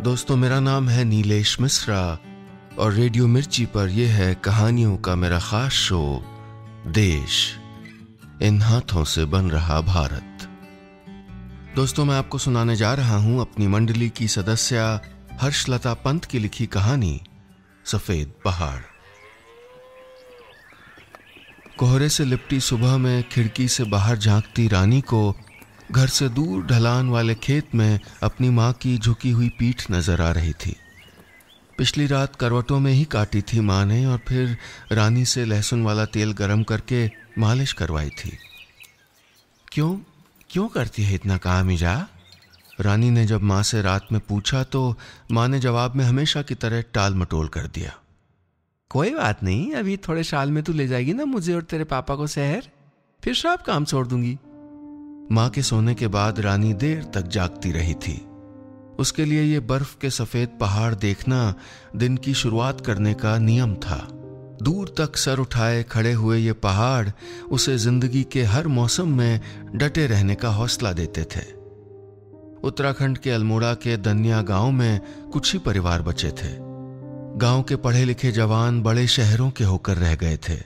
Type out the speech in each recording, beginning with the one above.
दोस्तों, मेरा नाम है नीलेश मिश्रा और रेडियो मिर्ची पर यह है कहानियों का मेरा खास शो देश, इन हाथों से बन रहा भारत। दोस्तों, मैं आपको सुनाने जा रहा हूं अपनी मंडली की सदस्य हर्षलता पंत की लिखी कहानी सफेद पहाड़। कोहरे से लिपटी सुबह में खिड़की से बाहर झांकती रानी को घर से दूर ढलान वाले खेत में अपनी माँ की झुकी हुई पीठ नजर आ रही थी। पिछली रात करवटों में ही काटी थी माँ ने और फिर रानी से लहसुन वाला तेल गरम करके मालिश करवाई थी। क्यों करती है इतना काम इजा? रानी ने जब माँ से रात में पूछा तो माँ ने जवाब में हमेशा की तरह टाल मटोल कर दिया। कोई बात नहीं, अभी थोड़े साल में तू ले जाएगी ना मुझे और तेरे पापा को शहर, फिर सब काम छोड़ दूंगी। माँ के सोने के बाद रानी देर तक जागती रही थी। उसके लिए ये बर्फ के सफेद पहाड़ देखना दिन की शुरुआत करने का नियम था। दूर तक सर उठाए खड़े हुए ये पहाड़ उसे जिंदगी के हर मौसम में डटे रहने का हौसला देते थे। उत्तराखंड के अल्मोड़ा के दन्या गांव में कुछ ही परिवार बचे थे। गांव के पढ़े लिखे जवान बड़े शहरों के होकर रह गए थे।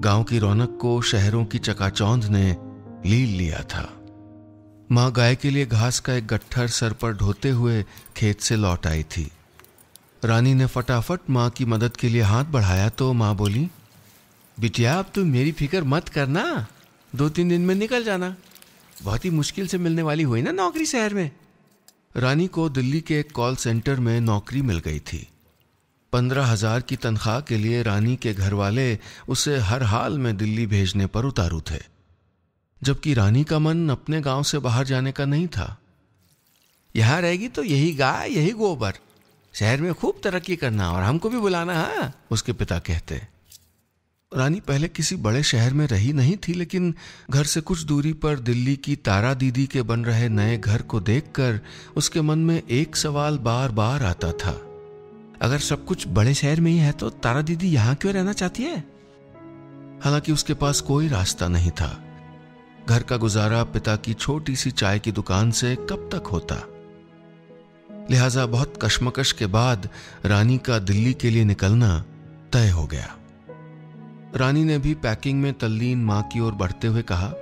गांव की रौनक को शहरों की चकाचौंध ने लील लिया था। माँ गाय के लिए घास का एक गट्ठर सर पर ढोते हुए खेत से लौट आई थी। रानी ने फटाफट माँ की मदद के लिए हाथ बढ़ाया तो माँ बोली, बिटिया अब तुम मेरी फिक्र मत करना, 2-3 दिन में निकल जाना। बहुत ही मुश्किल से मिलने वाली हुई ना नौकरी शहर में। रानी को दिल्ली के एक कॉल सेंटर में नौकरी मिल गई थी। 15,000 की तनख्वाह के लिए रानी के घर वाले उसे हर हाल में दिल्ली भेजने पर उतारू थे, जबकि रानी का मन अपने गांव से बाहर जाने का नहीं था। यहां रहेगी तो यही गाय यही गोबर, शहर में खूब तरक्की करना और हमको भी बुलाना। हाँ, उसके पिता कहते। रानी पहले किसी बड़े शहर में रही नहीं थी, लेकिन घर से कुछ दूरी पर दिल्ली की तारा दीदी के बन रहे नए घर को देखकर उसके मन में एक सवाल बार बार आता था। अगर सब कुछ बड़े शहर में ही है तो तारा दीदी यहाँ क्यों रहना चाहती है? हालांकि उसके पास कोई रास्ता नहीं था। घर का गुजारा पिता की छोटी सी चाय की दुकान से कब तक होता। लिहाजा बहुत कश्मकश के बाद रानी का दिल्ली के लिए निकलना तय हो गया। रानी ने भी पैकिंग में तल्लीन मां की ओर बढ़ते हुए कहा,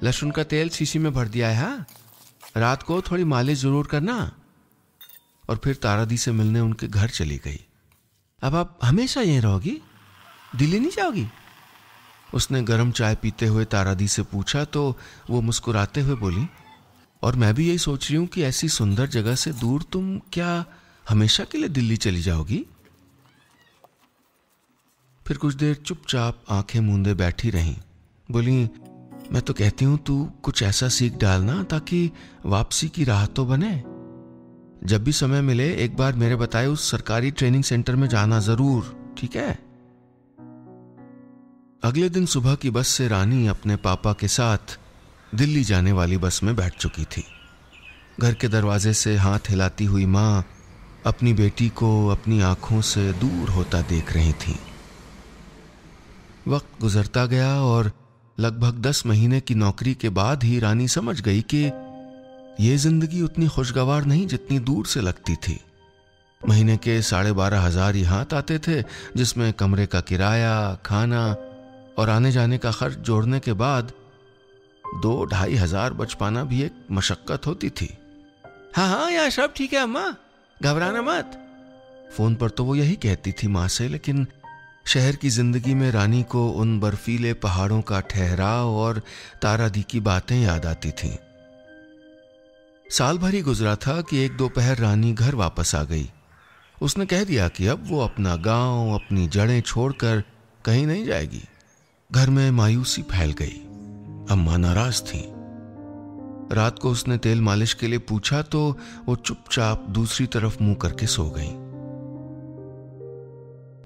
लहसुन का तेल शीशी में भर दिया है, हाँ? रात को थोड़ी मालिश जरूर करना। और फिर तारादी से मिलने उनके घर चली गई। अब आप हमेशा यहीं रहोगी, दिल्ली नहीं जाओगी? उसने गर्म चाय पीते हुए तारादी से पूछा तो वो मुस्कुराते हुए बोली, और मैं भी यही सोच रही हूं कि ऐसी सुंदर जगह से दूर तुम क्या हमेशा के लिए दिल्ली चली जाओगी? फिर कुछ देर चुपचाप आंखें मूंदे बैठी रहीं। बोली, मैं तो कहती हूं तू कुछ ऐसा सीख डालना ताकि वापसी की राह तो बने। जब भी समय मिले एक बार मेरे बताए उस सरकारी ट्रेनिंग सेंटर में जाना जरूर, ठीक है? अगले दिन सुबह की बस से रानी अपने पापा के साथ दिल्ली जाने वाली बस में बैठ चुकी थी। घर के दरवाजे से हाथ हिलाती हुई माँ अपनी बेटी को अपनी आंखों से दूर होता देख रही थी। वक्त गुजरता गया और लगभग 10 महीने की नौकरी के बाद ही रानी समझ गई कि ये जिंदगी उतनी खुशगवार नहीं जितनी दूर से लगती थी। महीने के 12,500 ही हाथ आते थे, जिसमें कमरे का किराया, खाना और आने जाने का खर्च जोड़ने के बाद 2-2.5 हजार बच पाना भी एक मशक्कत होती थी। हाँ, यहाँ सब ठीक है अम्मा, घबराना मत। फोन पर तो वो यही कहती थी माँ से, लेकिन शहर की जिंदगी में रानी को उन बर्फीले पहाड़ों का ठहराव और तारादी की बातें याद आती थीं। साल भर ही गुजरा था कि एक दोपहर रानी घर वापस आ गई। उसने कह दिया कि अब वो अपना गांव, अपनी जड़ें छोड़कर कहीं नहीं जाएगी। घर में मायूसी फैल गई। अम्मा नाराज थी। रात को उसने तेल मालिश के लिए पूछा तो वो चुपचाप दूसरी तरफ मुंह करके सो गई।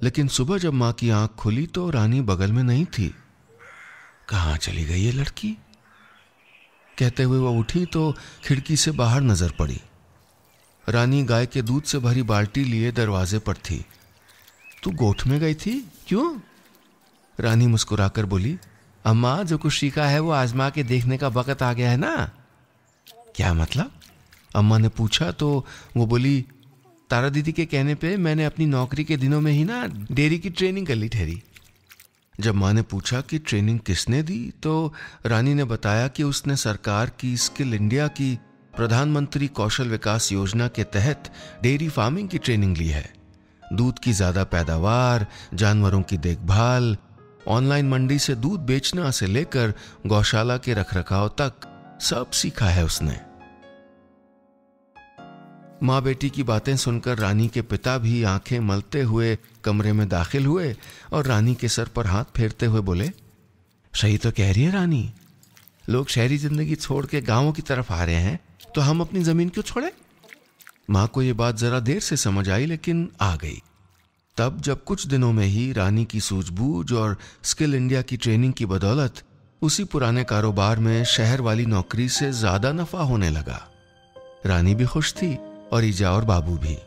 लेकिन सुबह जब मां की आंख खुली तो रानी बगल में नहीं थी। कहां चली गई ये लड़की? कहते हुए वो उठी तो खिड़की से बाहर नजर पड़ी। रानी गाय के दूध से भरी बाल्टी लिए दरवाजे पर थी। तू गोठ में गई थी, क्यों? रानी मुस्कुराकर बोली, अम्मा जो कुछ सीखा है वो आजमा के देखने का वक्त आ गया है ना। क्या मतलब? अम्मा ने पूछा तो वो बोली, तारा दीदी के कहने पे मैंने अपनी नौकरी के दिनों में ही ना डेयरी की ट्रेनिंग कर ली ठहरी। जब माँ ने पूछा कि ट्रेनिंग किसने दी तो रानी ने बताया कि उसने सरकार की स्किल इंडिया की प्रधानमंत्री कौशल विकास योजना के तहत डेयरी फार्मिंग की ट्रेनिंग ली है। दूध की ज्यादा पैदावार, जानवरों की देखभाल, ऑनलाइन मंडी से दूध बेचना से लेकर गौशाला के रखरखाव तक सब सीखा है उसने। माँ बेटी की बातें सुनकर रानी के पिता भी आंखें मलते हुए कमरे में दाखिल हुए और रानी के सर पर हाथ फेरते हुए बोले, सही तो कह रही है रानी, लोग शहरी जिंदगी छोड़ के गांवों की तरफ आ रहे हैं तो हम अपनी जमीन क्यों छोड़े। माँ को ये बात जरा देर से समझ आई, लेकिन आ गई तब जब कुछ दिनों में ही रानी की सूझबूझ और स्किल इंडिया की ट्रेनिंग की बदौलत उसी पुराने कारोबार में शहर वाली नौकरी से ज्यादा नफा होने लगा। रानी भी खुश थी और ईजा और बाबू भी।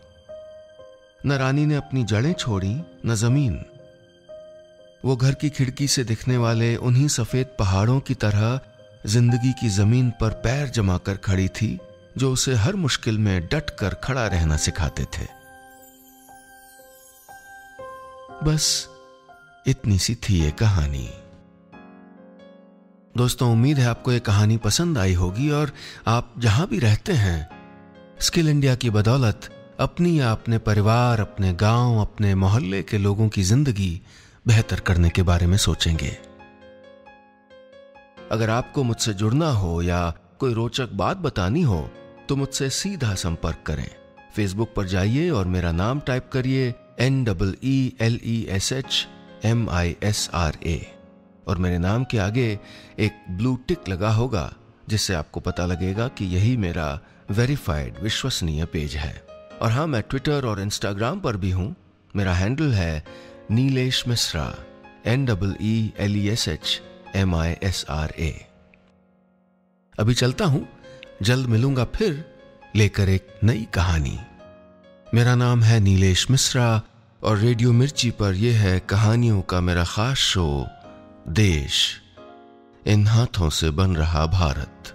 न रानी ने अपनी जड़ें छोड़ी न जमीन। वो घर की खिड़की से दिखने वाले उन्हीं सफेद पहाड़ों की तरह जिंदगी की जमीन पर पैर जमाकर खड़ी थी जो उसे हर मुश्किल में डट कर खड़ा रहना सिखाते थे। बस इतनी सी थी ये कहानी। दोस्तों, उम्मीद है आपको ये कहानी पसंद आई होगी और आप जहां भी रहते हैं स्किल इंडिया की बदौलत अपनी या अपने परिवार, अपने गांव, अपने मोहल्ले के लोगों की जिंदगी बेहतर करने के बारे में सोचेंगे। अगर आपको मुझसे जुड़ना हो या कोई रोचक बात बतानी हो तो मुझसे सीधा संपर्क करें। फेसबुक पर जाइए और मेरा नाम टाइप करिए NEELESHMISRA और मेरे नाम के आगे एक ब्लू टिक लगा होगा जिससे आपको पता लगेगा कि यही मेरा वेरीफाइड विश्वसनीय पेज है। और हाँ, मैं ट्विटर और इंस्टाग्राम पर भी हूं। मेरा हैंडल है नीलेश मिश्रा, NEELESHMISRA। अभी चलता हूं, जल्द मिलूंगा फिर लेकर एक नई कहानी। मेरा नाम है नीलेश मिश्रा और रेडियो मिर्ची पर यह है कहानियों का मेरा खास शो देश, इन हाथों से बन रहा भारत।